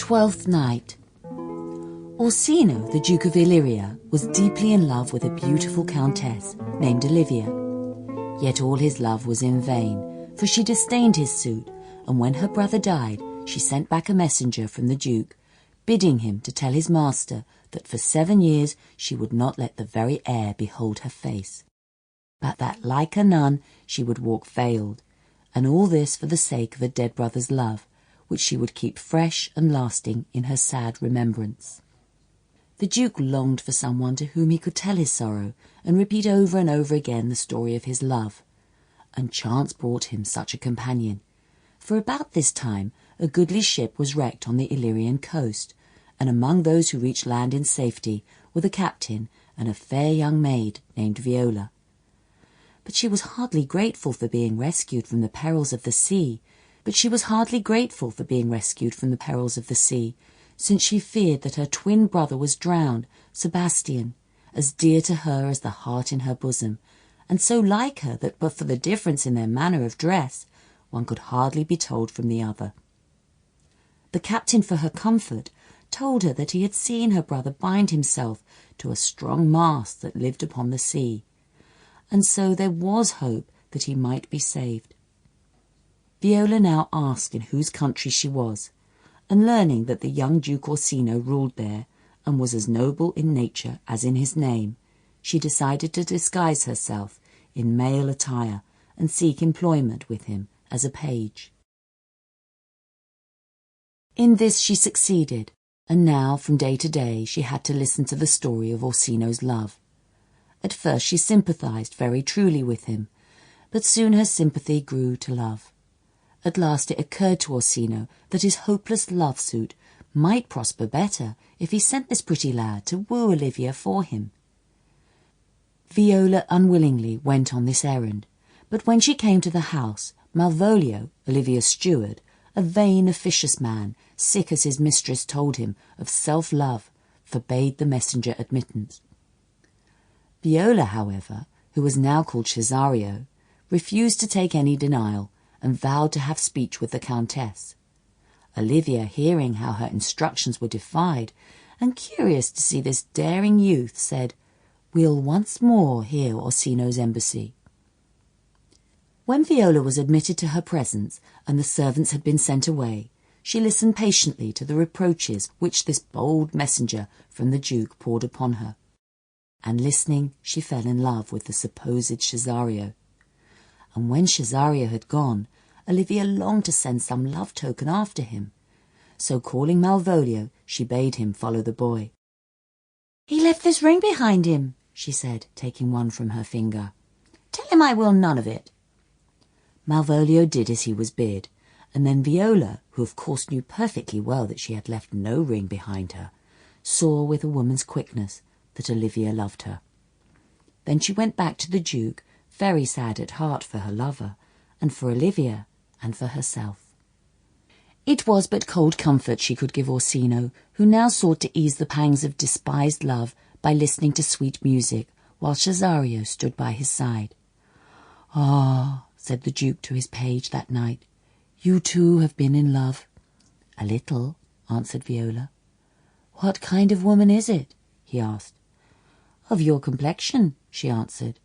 Twelfth Night. Orsino, the Duke of Illyria, was deeply in love with a beautiful countess named Olivia. Yet all his love was in vain, for she disdained his suit, and when her brother died, she sent back a messenger from the Duke, bidding him to tell his master that for 7 years she would not let the very air behold her face, but that, like a nun, she would walk veiled, and all this for the sake of a dead brother's love, which she would keep fresh and lasting in her sad remembrance. The Duke longed for someone to whom he could tell his sorrow and repeat over and over again the story of his love, and chance brought him such a companion. For about this time a goodly ship was wrecked on the Illyrian coast, and among those who reached land in safety were the captain and a fair young maid named Viola. But she was hardly grateful for being rescued from the perils of the sea, since she feared that her twin brother was drowned, Sebastian, as dear to her as the heart in her bosom, and so like her that but for the difference in their manner of dress, one could hardly be told from the other. The captain, for her comfort, told her that he had seen her brother bind himself to a strong mast that lived upon the sea, and so there was hope that he might be saved. Viola now asked in whose country she was, and learning that the young Duke Orsino ruled there, and was as noble in nature as in his name, she decided to disguise herself in male attire and seek employment with him as a page. In this she succeeded, and now from day to day she had to listen to the story of Orsino's love. At first she sympathized very truly with him, but soon her sympathy grew to love. At last it occurred to Orsino that his hopeless love-suit might prosper better if he sent this pretty lad to woo Olivia for him. Viola unwillingly went on this errand, but when she came to the house, Malvolio, Olivia's steward, a vain, officious man, sick as his mistress told him of self-love, forbade the messenger admittance. Viola, however, who was now called Cesario, refused to take any denial, and vowed to have speech with the countess. Olivia, hearing how her instructions were defied, and curious to see this daring youth, said, "We'll once more hear Orsino's embassy." When Viola was admitted to her presence, and the servants had been sent away, she listened patiently to the reproaches which this bold messenger from the Duke poured upon her, and listening she fell in love with the supposed Cesario. And when Cesario had gone, Olivia longed to send some love token after him. So calling Malvolio, she bade him follow the boy. "He left this ring behind him," she said, taking one from her finger. "Tell him I will none of it." Malvolio did as he was bid, and then Viola, who of course knew perfectly well that she had left no ring behind her, saw with a woman's quickness that Olivia loved her. Then she went back to the Duke, very sad at heart for her lover, and for Olivia, and for herself. It was but cold comfort she could give Orsino, who now sought to ease the pangs of despised love by listening to sweet music, while Cesario stood by his side. "Ah," said the Duke to his page that night, "you too have been in love." "A little," answered Viola. "What kind of woman is it?" he asked. "Of your complexion," she answered.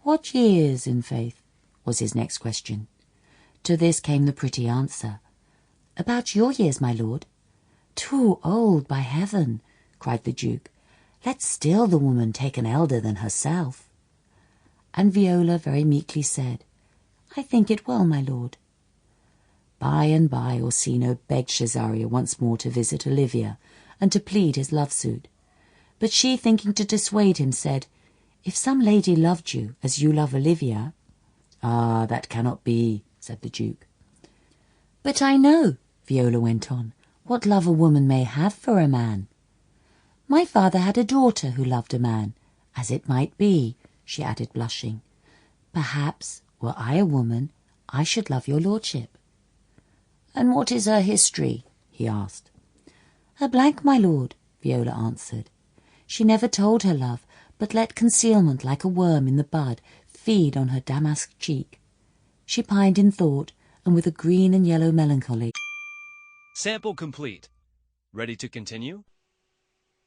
"What years, in faith?" was his next question. To this came the pretty answer. "About your years, my lord." "Too old, by heaven!" cried the Duke. "Let still the woman take an elder than herself." And Viola very meekly said, "I think it well, my lord." By and by Orsino begged Cesario once more to visit Olivia, and to plead his love-suit. But she, thinking to dissuade him, said, "If some lady loved you as you love Olivia—" "Ah, that cannot be," said the Duke. "But I know," Viola went on, "what love a woman may have for a man. My father had a daughter who loved a man, as it might be," she added, blushing. "Perhaps, were I a woman, I should love your lordship." "And what is her history?" he asked. "A blank, my lord," Viola answered. "She never told her love, but let concealment like a worm in the bud feed on her damask cheek. She pined in thought, and with a green and yellow melancholy. Sample complete. Ready to continue?